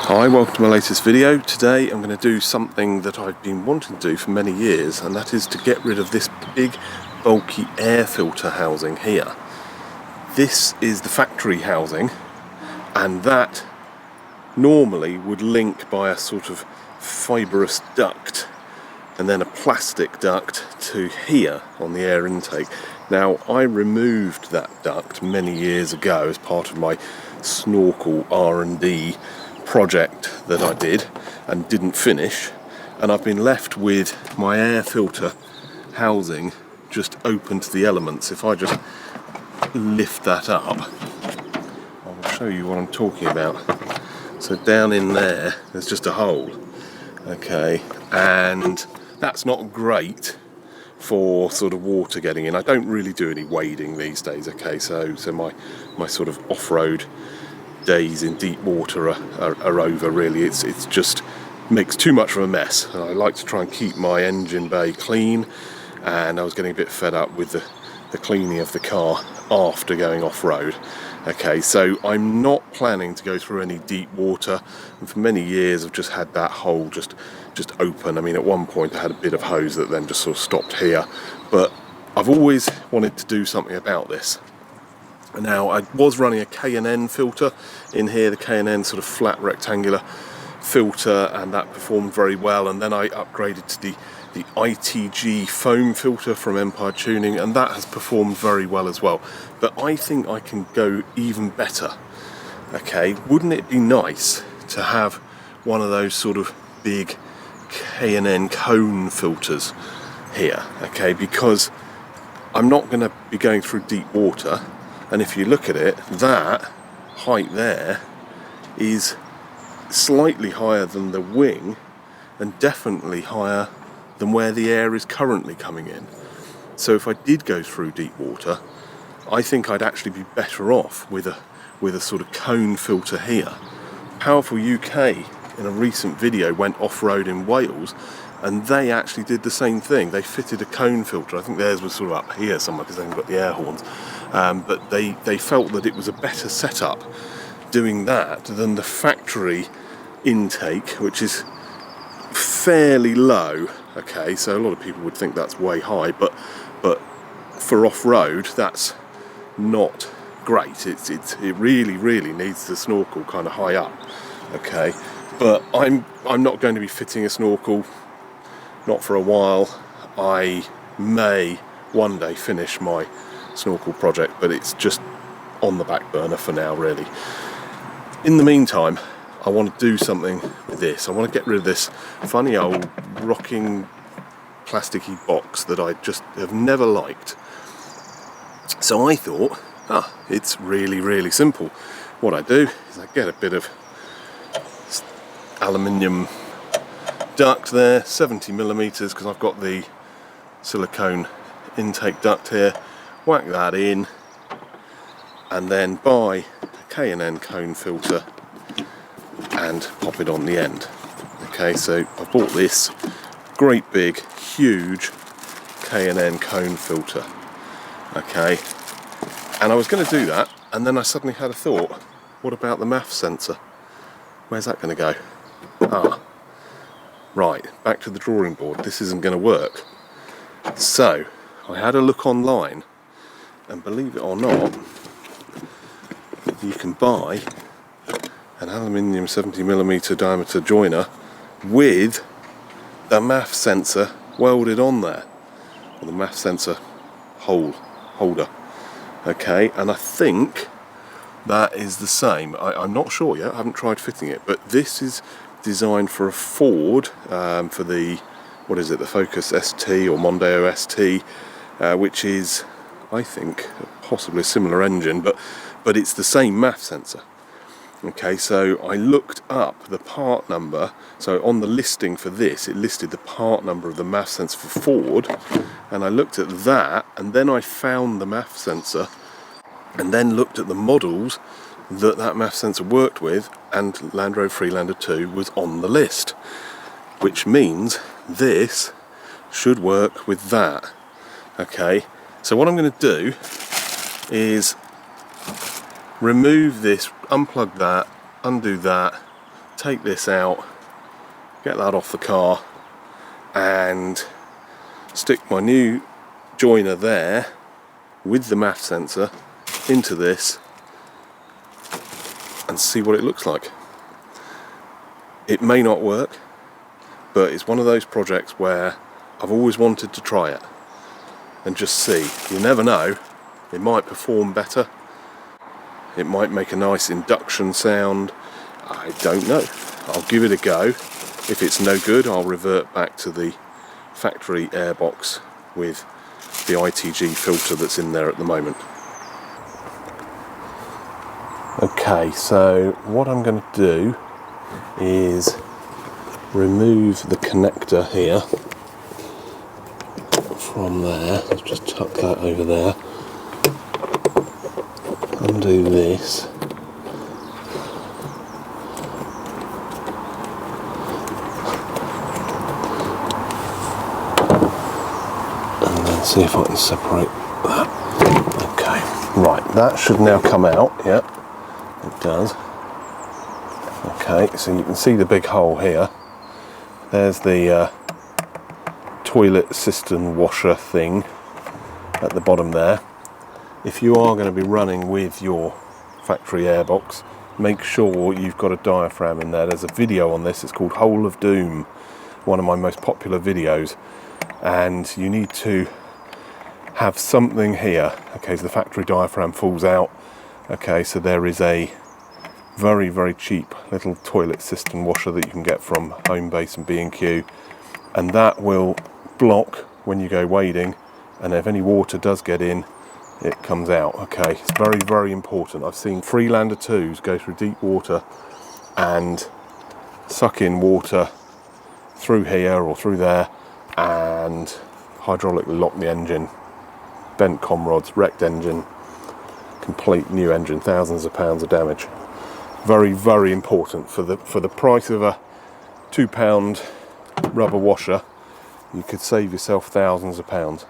Hi, welcome to my latest video. Today I'm going to do something that I've been wanting to do for many years, and that is to get rid of this big bulky air filter housing here. This is the factory housing, and that normally would link by a sort of fibrous duct and then a plastic duct to here on the air intake. Now, I removed that duct many years ago as part of my snorkel R&D project that I did and didn't finish, and I've been left with my air filter housing just open to the elements. If I just lift that up, I will show you what I'm talking about. So down in there's just a hole, okay, and that's not great for sort of water getting in. I don't really do any wading these days, okay, so my sort of off-road days in deep water are over, really. It's just makes too much of a mess, and I like to try and keep my engine bay clean, and I was getting a bit fed up with the cleaning of the car after going off-road. Okay, so I'm not planning to go through any deep water, and for many years I've just had that hole just open. I mean, at one point I had a bit of hose that then just sort of stopped here, but I've always wanted to do something about this. Now, I was running a K&N filter in here, the K&N sort of flat rectangular filter, and that performed very well, and then I upgraded to the ITG foam filter from Empire Tuning, and that has performed very well as well. But I think I can go even better. Okay, wouldn't it be nice to have one of those sort of big K&N cone filters here? Okay, because I'm not going to be going through deep water. And if you look at it, that height there is slightly higher than the wing, and definitely higher than where the air is currently coming in. So if I did go through deep water, I think I'd actually be better off with a sort of cone filter here. Powerful UK in a recent video went off-road in Wales, and they actually did the same thing. They fitted a cone filter. I think theirs was sort of up here somewhere because they haven't got the air horns. But they felt that it was a better setup doing that than the factory intake, which is fairly low. Okay, so a lot of people would think that's way high, but for off-road, that's not great. It really needs the snorkel kind of high up. Okay, but I'm not going to be fitting a snorkel, not for a while. I may one day finish my snorkel project, but it's just on the back burner for now, really. In the meantime, I want to do something with this. I want to get rid of this funny old rocking plasticky box that I just have never liked. So I thought, it's really simple. What I do is I get a bit of aluminium duct there, 70mm, because I've got the silicone intake duct here. Whack that in, and then buy a K&N cone filter and pop it on the end. Okay, so I bought this great big huge K&N cone filter. Okay, and I was going to do that, and then I suddenly had a thought, what about the MAF sensor? Where's that going to go? Right, back to the drawing board. This isn't going to work. So I had a look online, and believe it or not, you can buy an aluminium 70mm diameter joiner with the MAF sensor welded on there, or the MAF sensor holder. Okay, and I think that is the same. I'm not sure yet, I haven't tried fitting it, but this is designed for a Ford, for the, what is it, the Focus ST or Mondeo ST, which is, I think, possibly a similar engine, but it's the same MAF sensor. Okay, so I looked up the part number. So on the listing for this, it listed the part number of the MAF sensor for Ford, and I looked at that, and then I found the MAF sensor, and then looked at the models that MAF sensor worked with, and Land Rover Freelander 2 was on the list, which means this should work with that. Okay, so what I'm going to do is remove this, unplug that, undo that, take this out, get that off the car, and stick my new joiner there with the MAF sensor into this and see what it looks like. It may not work, but it's one of those projects where I've always wanted to try it and just see. You never know, it might perform better, it might make a nice induction sound, I don't know. I'll give it a go. If it's no good, I'll revert back to the factory airbox with the ITG filter that's in there at the moment. Okay, so what I'm going to do is remove the connector here from there. Let's just tuck that over there. Undo this. And then see if I can separate that. Okay, right, that should now come out. Yep, it does. Okay, so you can see the big hole here. There's the toilet cistern washer thing at the bottom there. If you are going to be running with your factory airbox, make sure you've got a diaphragm in there. There's a video on this, it's called Hole of Doom, one of my most popular videos, and you need to have something here. Okay, so the factory diaphragm falls out. Okay, so there is a very, very cheap little toilet cistern washer that you can get from Homebase and B&Q, and that will block when you go wading, and if any water does get in, it comes out. Okay, it's very, very important. I've seen Freelander 2s go through deep water and suck in water through here or through there and hydraulically lock the engine, bent comm rods, wrecked engine, complete new engine, thousands of pounds of damage. Very, very important. For the price of a £2 rubber washer, you could save yourself thousands of pounds.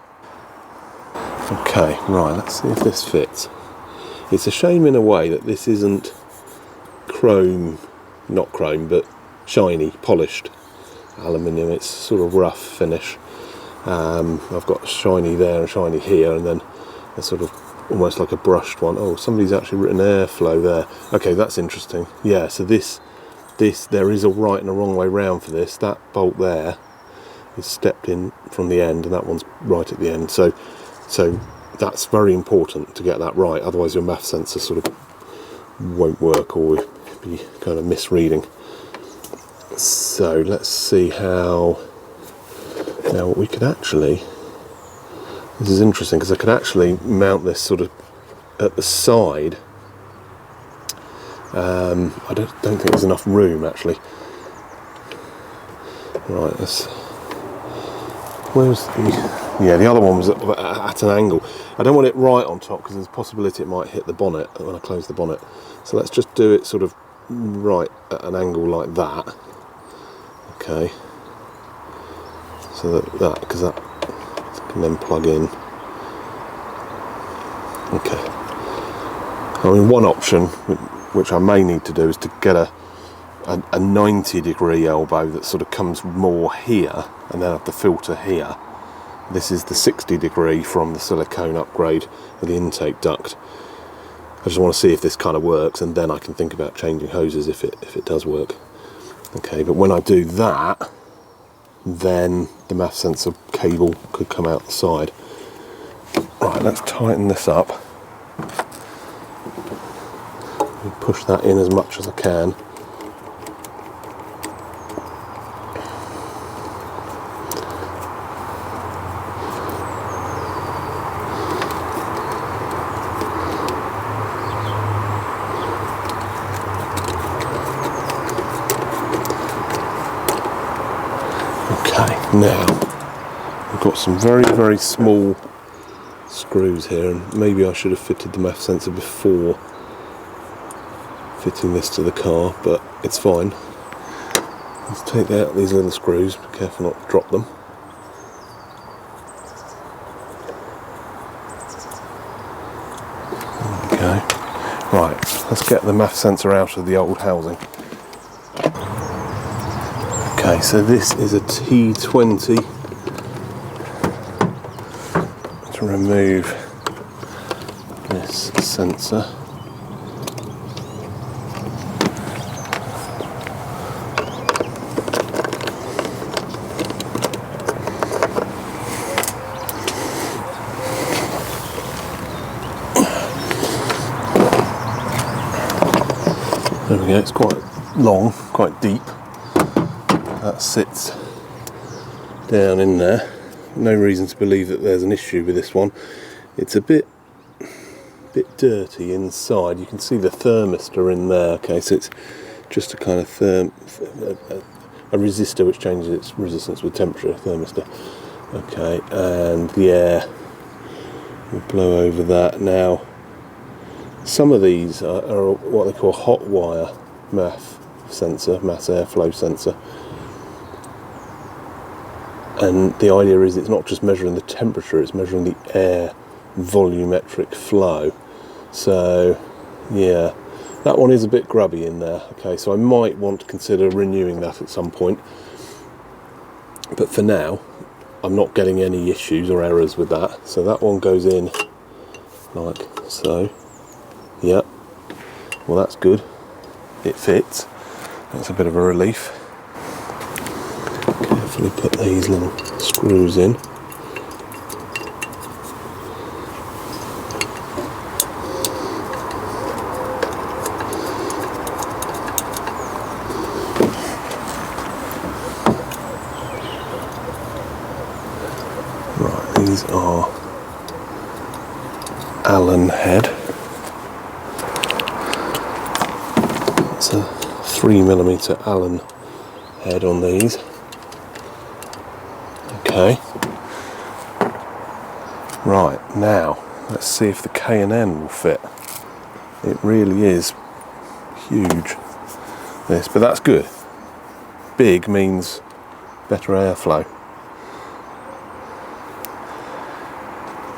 Okay, right, let's see if this fits. It's a shame in a way that this isn't chrome, not chrome, but shiny, polished aluminium. It's sort of rough finish. I've got shiny there and shiny here, and then a sort of almost like a brushed one. Oh, somebody's actually written airflow there. Okay, that's interesting. Yeah, so this there is a right and a wrong way round for this. That bolt there is stepped in from the end, and that one's right at the end. So that's very important to get that right, otherwise your MAF sensor sort of won't work or will be kind of misreading. So let's see how, now we could actually, this is interesting because I could actually mount this sort of at the side. I don't think there's enough room actually. Right, where's the, yeah, the other one was at an angle. I don't want it right on top because there's a possibility it might hit the bonnet when I close the bonnet. So let's just do it sort of right at an angle like that. Okay. So that because that can then plug in. Okay. I mean, one option which I may need to do is to get a 90-degree elbow that sort of comes more here and then have the filter here. This is the 60-degree from the silicone upgrade of the intake duct. I just want to see if this kind of works, and then I can think about changing hoses if it does work. Okay, but when I do that, then the MAF sensor cable could come out the side. Right, let's tighten this up. Push that in as much as I can. Okay, now we've got some very, very small screws here, and maybe I should have fitted the MAF sensor before fitting this to the car, but it's fine. Let's take out these little screws, be careful not to drop them. Okay, right, let's get the MAF sensor out of the old housing. Okay, so this is a T20 to remove this sensor. There we go, it's quite long, quite deep. That sits down in there. No reason to believe that there's an issue with this one. It's a bit dirty inside. You can see the thermistor in there. Okay, so it's just a kind of a resistor which changes its resistance with temperature, thermistor. Okay, and the air will blow over that. Now, some of these are what they call hot wire mass airflow sensor. And the idea is it's not just measuring the temperature, it's measuring the air volumetric flow. So, yeah, that one is a bit grubby in there. Okay, so I might want to consider renewing that at some point. But for now, I'm not getting any issues or errors with that. So that one goes in like so. Yep. Well, that's good. It fits. That's a bit of a relief. Carefully put these little screws in. Right, these are Allen head. It's a 3mm Allen head on these. Okay. Right, now let's see if the K&N will fit. It really is huge, this, but that's good. Big means better airflow.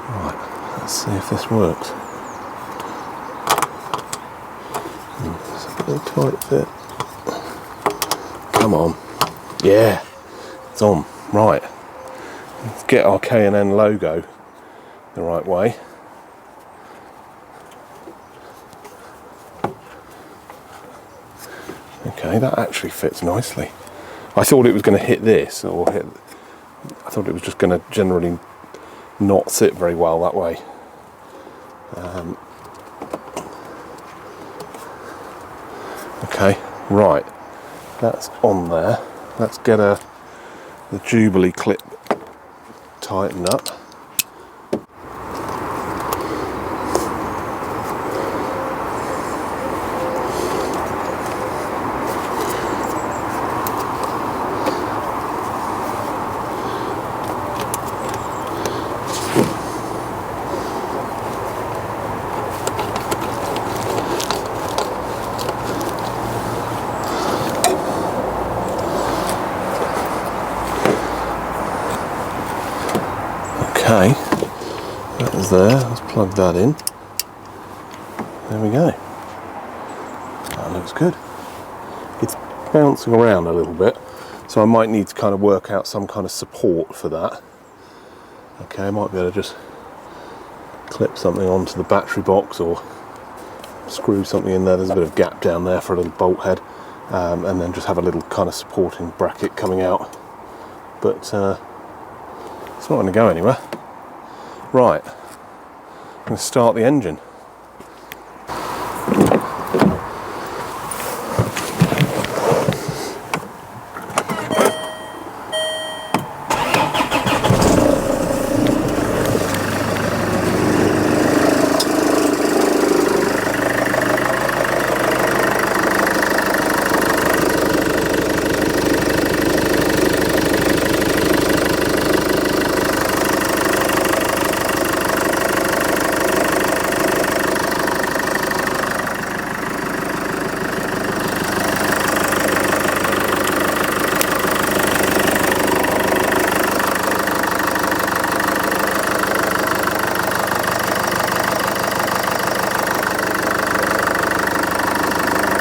Right, let's see if this works. It's a bit of a tight fit. Come on. Yeah, it's on. Right. Let's get our K&N logo the right way. Okay, that actually fits nicely. I thought it was going to hit this, I thought it was just going to generally not sit very well that way. Okay, right, that's on there. Let's get the Jubilee clip tightened up. Okay, that is there. Let's plug that in. There we go. That looks good. It's bouncing around a little bit, so I might need to kind of work out some kind of support for that. Okay, I might be able to just clip something onto the battery box or screw something in there. There's a bit of gap down there for a little bolt head, and then just have a little kind of supporting bracket coming out. But it's not going to go anywhere. Right, I'm going to start the engine.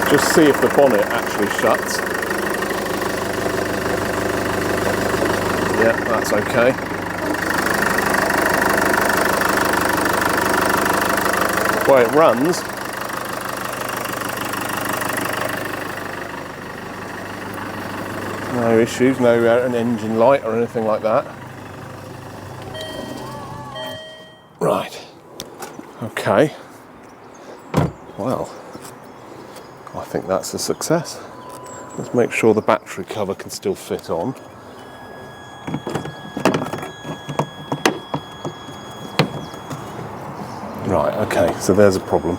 Just see if the bonnet actually shuts. Yeah, that's okay. The way it runs, no issues, no an engine light or anything like that. Right, okay. Well, I think that's a success. Let's make sure the battery cover can still fit on. Right, okay, so there's a problem.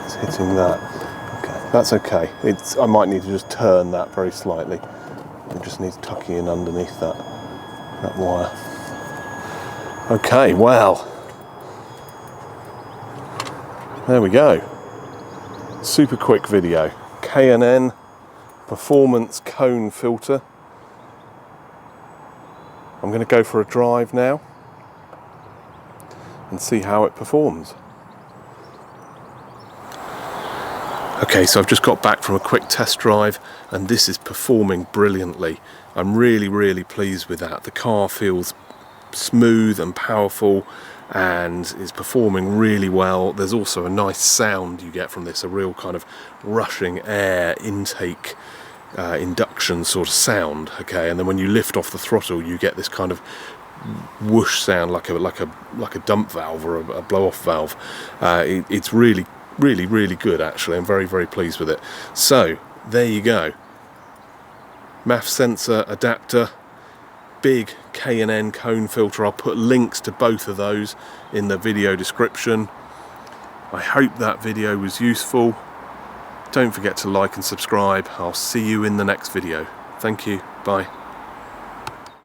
It's hitting that. Okay, that's okay. I might need to just turn that very slightly. I just need to tuck it in underneath that wire. Okay, well, there we go. Super quick video. K&N performance cone filter. I'm going to go for a drive now and see how it performs. Okay, so I've just got back from a quick test drive and this is performing brilliantly. I'm really pleased with that. The car feels smooth and powerful and is performing really well. There's also a nice sound you get from this, a real kind of rushing air intake induction sort of sound. Okay, and then when you lift off the throttle you get this kind of whoosh sound like a dump valve or a blow-off valve. It's really good actually. I'm very pleased with it. So there you go. MAF sensor adapter, big K&N cone filter. I'll put links to both of those in the video description. I hope that video was useful. Don't forget to like and subscribe. I'll see you in the next video. Thank you. Bye.